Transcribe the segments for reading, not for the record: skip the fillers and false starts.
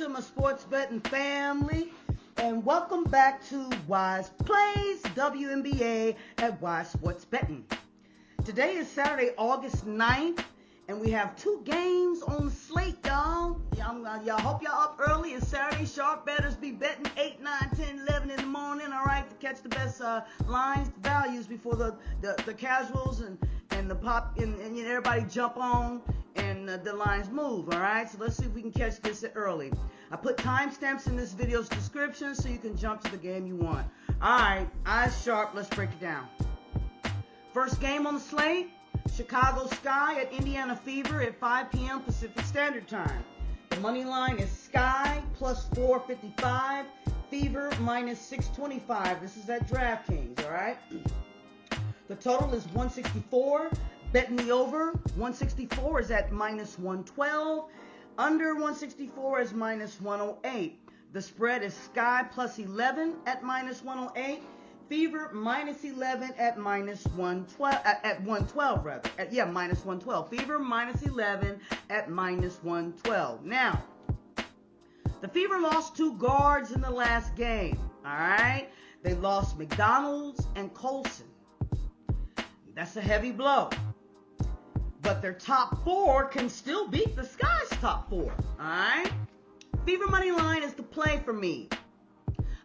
to my sports betting family, and welcome back to Wize Plays WNBA at Wize Sports Betting. Today is Saturday, August 9th, and we have two games on the slate, y'all. Y'all hope y'all up early. It's Saturday. Sharp bettors be betting 8, 9, 10, 11 in the morning, all right, to catch the best lines, values before the casuals and the pop and everybody jump on and the lines move, all right? So let's see if we can catch this early. I put timestamps in this video's description so you can jump to the game you want. All right, eyes sharp. Let's break it down. First game on the slate, Chicago Sky at Indiana Fever at 5 p.m. Pacific Standard Time. The money line is Sky plus 455, Fever minus 625. This is at DraftKings, all right? The total is 164. Betting the over, 164 is at minus 112. Under 164 is minus 108. The spread is Sky plus 11 at minus 108. Fever minus 11 at minus 112, at 112 rather. Minus 112. Fever minus 11 at minus 112. Now, the Fever lost two guards in the last game, all right? They lost McDonald's and Colson. That's a heavy blow. But their top four can still beat the Sky's top four, all right? Fever money line is the play for me.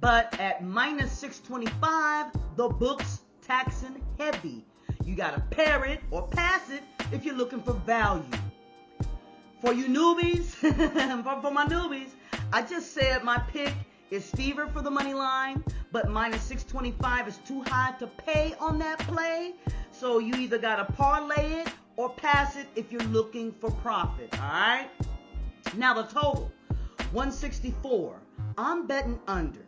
But at minus 625, the book's taxing heavy. You got to pair it or pass it if you're looking for value. For you newbies, for my newbies, I just said my pick is Fever for the money line, but minus 625 is too high to pay on that play. So you either got to parlay it or pass it if you're looking for profit, all right? Now the total, 164. I'm betting under.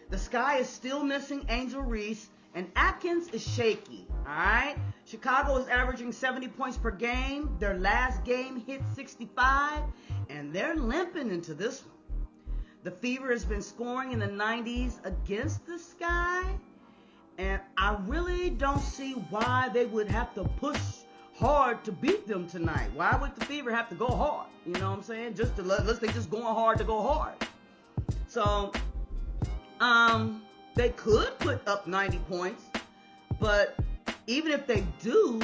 The Sky is still missing Angel Reese, and Atkins is shaky, all right? Chicago is averaging 70 points per game. Their last game hit 65, and they're limping into this one. The Fever has been scoring in the 90s against the Sky, and I really don't see why they would have to push hard to beat them tonight. Why would the Fever have to go hard? You know what I'm saying? Unless they just going hard to go hard. So, they could put up 90 points, but even if they do,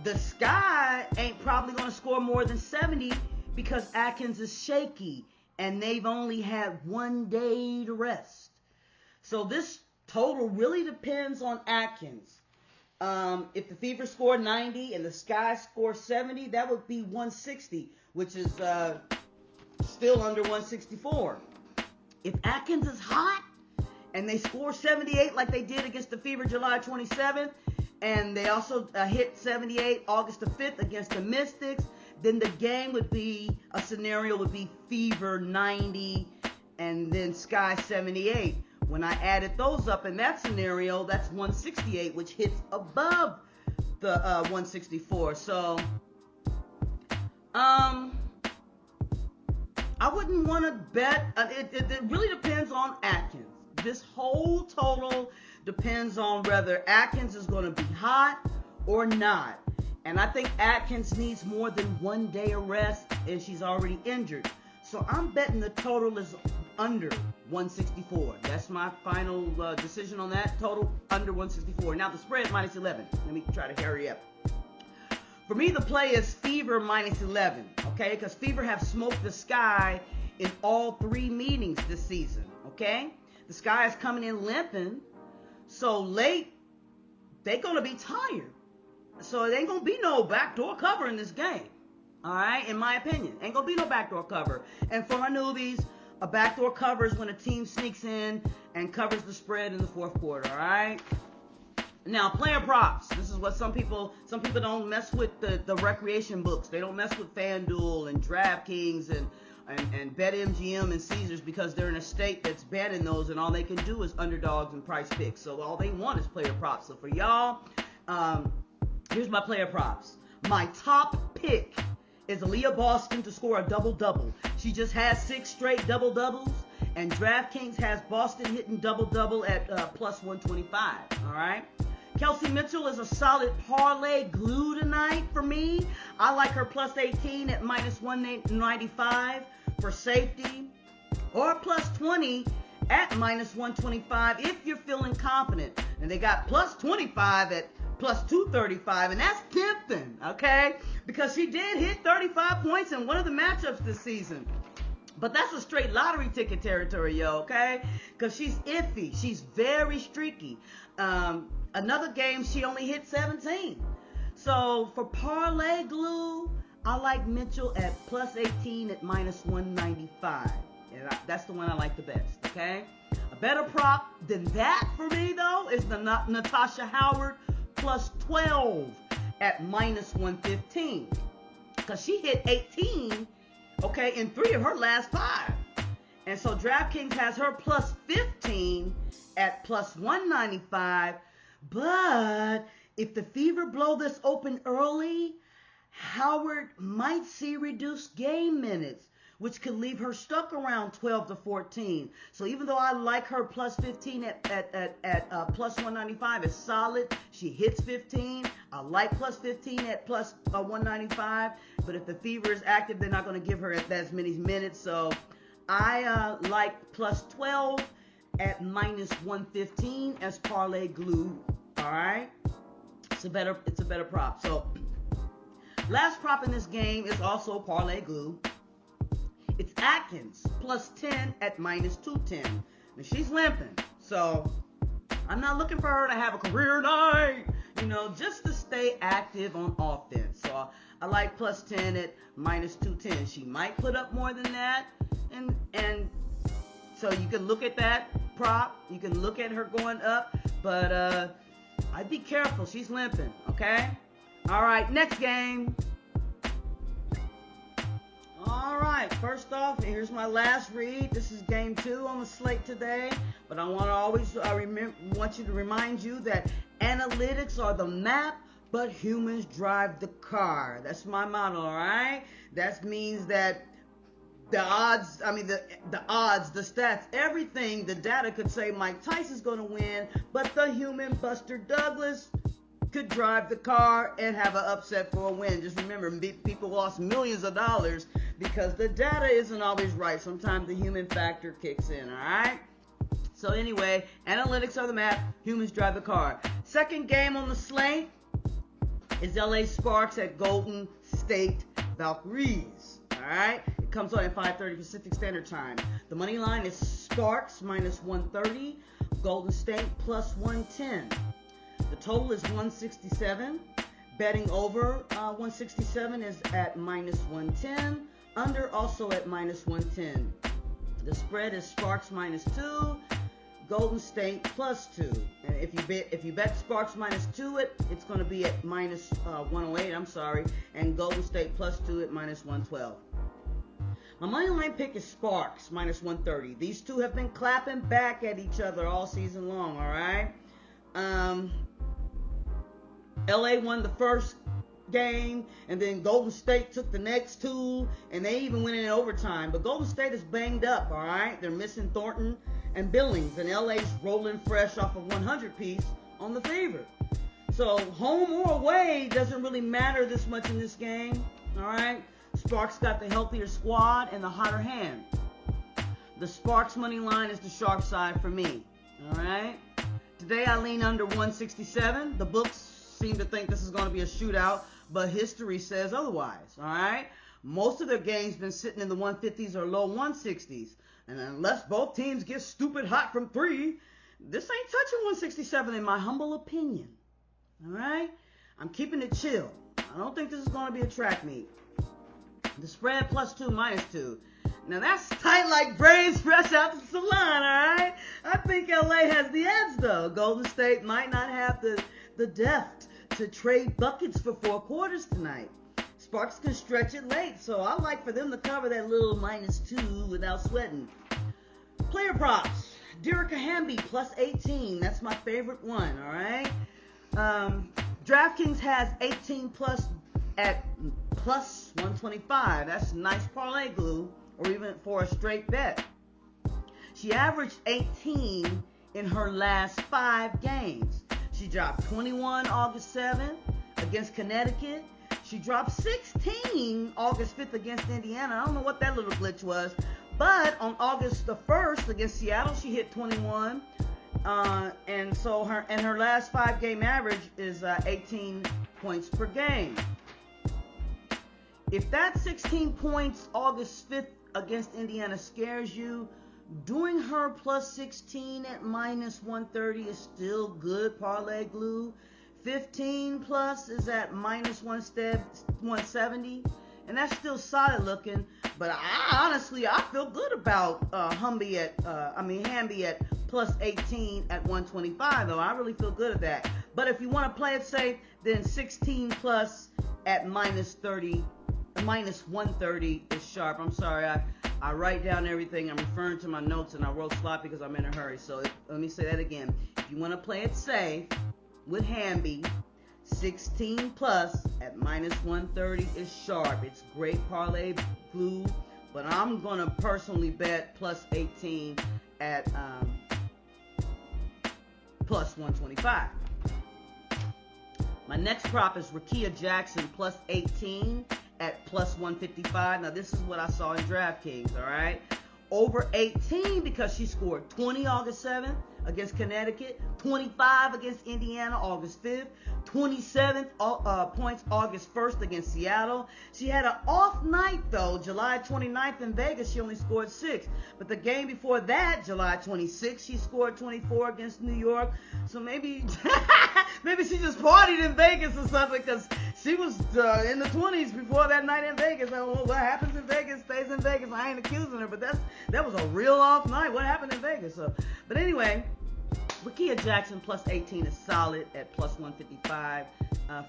the Sky ain't probably going to score more than 70 because Atkins is shaky, and they've only had 1 day to rest. So this total really depends on Atkins. If the Fever score 90 and the Sky score 70, that would be 160, which is still under 164. If Atkins is hot and they score 78 like they did against the Fever July 27th, and they also hit 78 August the 5th against the Mystics, then the game would be, a scenario would be Fever 90 and then Sky 78. When I added those up in that scenario, that's 168, which hits above the 164. So, I wouldn't want to bet. It really depends on Atkins. This whole total depends on whether Atkins is going to be hot or not. And I think Atkins needs more than 1 day of rest, and she's already injured. So I'm betting the total is under 164. That's my final decision on that. Total under 164. Now the spread minus 11. Let me try to hurry up. For me, the play is Fever minus 11. Okay, because Fever have smoked the Sky in all 3 meetings this season. Okay, the Sky is coming in limping, so late they're gonna be tired. So it ain't gonna be no backdoor cover in this game. All right, in my opinion, ain't gonna be no backdoor cover. And for my newbies, a backdoor cover is when a team sneaks in and covers the spread in the fourth quarter, all right? Now, player props. This is what some people don't mess with the recreation books. They don't mess with FanDuel and DraftKings and BetMGM and Caesars because they're in a state that's banning those, and all they can do is underdogs and price picks. So all they want is player props. So for y'all, here's my player props. My top pick is Aaliyah Boston to score a double-double. She just has 6 straight double-doubles, and DraftKings has Boston hitting double-double at plus 125, all right? Kelsey Mitchell is a solid parlay glue tonight for me. I like her plus 18 at minus 195 for safety. or plus 20 at minus 125 if you're feeling confident. And they got plus 25 at plus 235, and that's tempting, okay? Because she did hit 35 points in one of the matchups this season. But that's a straight lottery ticket territory, yo, okay? Because she's iffy. She's very streaky. Another game, she only hit 17. So for parlay glue, I like Mitchell at plus 18 at minus 195. And that's the one I like the best, okay? A better prop than that for me, though, is the Natasha Howard plus 12 at minus 115. Because she hit 18, okay, in 3 of her last 5. And so DraftKings has her plus 15 at plus 195. But if the Fever blow this open early, Howard might see reduced game minutes, which could leave her stuck around 12 to 14. So even though I like her plus 15 at plus 195, it's solid. She hits 15. I like plus 15 at plus 195. But if the Fever is active, they're not going to give her as many minutes. So I like plus 12 at minus 115 as parlay glue. All right, it's a better prop. So last prop in this game is also parlay glue. It's Atkins plus 10 at minus 210. Now she's limping, so I'm not looking for her to have a career night, just to stay active on offense. So I like plus 10 at minus 210. She might put up more than that, and so you can look at that prop. You can look at her going up, but I'd be careful. She's limping, okay? All right, next game. All right, first off, here's my last read. This is game 2 on the slate today, but I want to always want you to remind you that analytics are the map, but humans drive the car. That's my motto, all right? That means that the odds, the stats, everything, the data could say Mike Tyson's going to win, but the human Buster Douglas could drive the car and have an upset for a win. Just remember, people lost millions of dollars because the data isn't always right. Sometimes the human factor kicks in, all right? So anyway, analytics are the map, humans drive the car. Second game on the slate is LA Sparks at Golden State Valkyries. All right, it comes on at 5:30 Pacific Standard Time. The money line is Sparks minus 130, Golden State plus 110. The total is 167. Betting over 167 is at minus 110. Under also at minus 110. The spread is Sparks minus 2, Golden State plus 2. And if you bet Sparks minus 2, it's going to be at minus 108. And Golden State plus 2 at minus 112. My money line pick is Sparks minus 130. These two have been clapping back at each other all season long. All right. LA won the first game, and then Golden State took the next 2, and they even went in overtime. But Golden State is banged up, all right? They're missing Thornton and Billings, and LA's rolling fresh off of 100 piece on the Fever. So home or away doesn't really matter this much in this game, all right? Sparks got the healthier squad and the hotter hand. The Sparks money line is the sharp side for me, all right? Today I lean under 167. The books seem to think this is going to be a shootout, but history says otherwise, all right? Most of their games been sitting in the 150s or low 160s, and unless both teams get stupid hot from 3, this ain't touching 167 in my humble opinion, all right? I'm keeping it chill. I don't think this is going to be a track meet. The spread plus 2 minus 2. Now that's tight like braids fresh out the salon, all right? I think LA has the edge, though. Golden State might not have the depth to trade buckets for 4 quarters tonight. Sparks can stretch it late, so I like for them to cover that little minus 2 without sweating. Player props. Derek Hamby plus 18. That's my favorite one, all right? DraftKings has 18 plus at plus 125. That's nice parlay glue, or even for a straight bet. She averaged 18 in her last 5 games. She dropped 21 August 7th against Connecticut. She dropped 16 August 5th against Indiana. I don't know what that little glitch was, But on August the 1st against Seattle, she hit 21. And so her last 5-game average is 18 points per game. If that 16 points August 5th against Indiana scares you, doing her plus 16 at minus 130 is still good parlay glue. 15 plus is at minus 170, and that's still solid looking. But I feel good about Hamby at plus 18 at 125, though. I really feel good at that. But if you want to play it safe, then 16 plus at minus 130 is sharp. I'm sorry, I write down everything. I'm referring to my notes, and I wrote sloppy because I'm in a hurry. So let me say that again. If you want to play it safe with Hamby, 16 plus at minus 130 is sharp. It's great parlay glue, but I'm going to personally bet plus 18 at plus 125. My next prop is Rickea Jackson plus 18 at plus 155. Now, this is what I saw in DraftKings, all right? Over 18 because she scored 20 August 7th against Connecticut, 25 against Indiana August 5th, 27 points August 1st against Seattle. She had an off night, though. July 29th in Vegas, she only scored 6. But the game before that, July 26th, she scored 24 against New York. So maybe she just partied in Vegas or something, because she was in the 20s before that night in Vegas. I don't know what happens in Vegas stays in Vegas. I ain't accusing her, but that was a real off night. What happened in Vegas? But anyway, Rickea Jackson plus 18 is solid at plus 155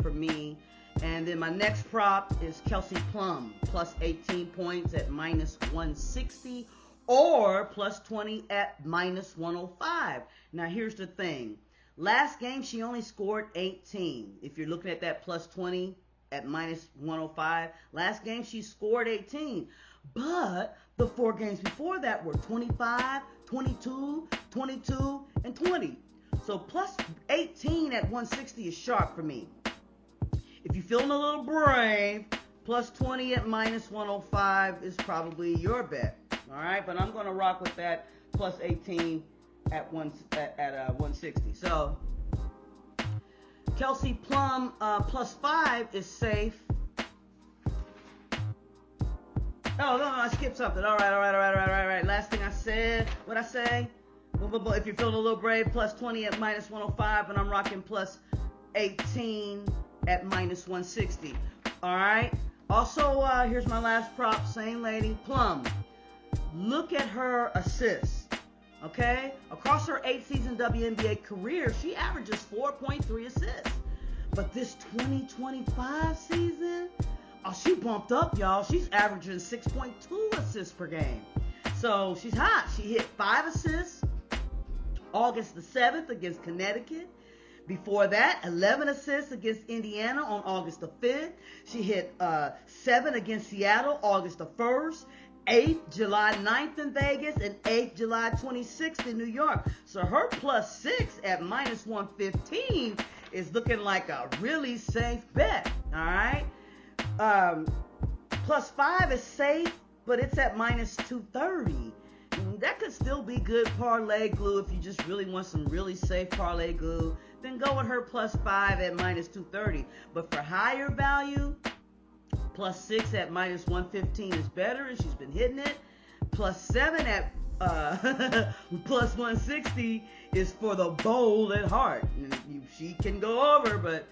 for me. And then my next prop is Kelsey Plum plus 18 points at minus 160 or plus 20 at minus 105. Now here's the thing. Last game she only scored 18. If you're looking at that plus 20 at minus 105, last game she scored 18. But the 4 games before that were 25, 22, 22, and 20. So plus 18 at 160 is sharp for me. If you're feeling a little brave, plus 20 at minus 105 is probably your bet. All right, but I'm going to rock with that plus 18 at 160. So Kelsey Plum plus 5 is safe. Oh, no, I skipped something. All right. Last thing I said, what'd I say? If you're feeling a little brave, plus 20 at minus 105, and I'm rocking plus 18 at minus 160. All right? Also, here's my last prop, same lady, Plum. Look at her assists, okay? Across her 8-season WNBA career, she averages 4.3 assists. But this 2025 season, she bumped up, y'all. She's averaging 6.2 assists per game. So she's hot. She hit 5 assists August the 7th against Connecticut. Before that, 11 assists against Indiana on August the 5th. She hit 7 against Seattle August the 1st. 8th July 9th in Vegas, and 8th July 26th in New York. So her plus 6 at minus 115 is looking like a really safe bet. All right. Plus 5 is safe, but it's at minus 230. That could still be good parlay glue if you just really want some really safe parlay glue. Then go with her plus 5 at minus 230. But for higher value, plus 6 at minus 115 is better, and she's been hitting it. Plus 7 at plus 160 is for the bold at heart. She can go over, but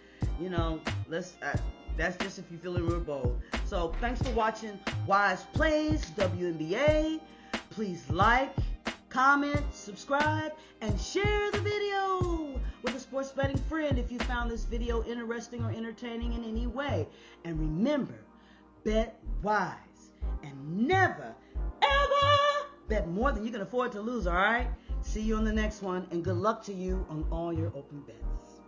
that's just if you're feeling real bold. So thanks for watching Wize Plays WNBA. Please like, comment, subscribe, and share the video with a sports betting friend if you found this video interesting or entertaining in any way. And remember, bet wise and never, ever bet more than you can afford to lose, all right? See you on the next one, and good luck to you on all your open bets.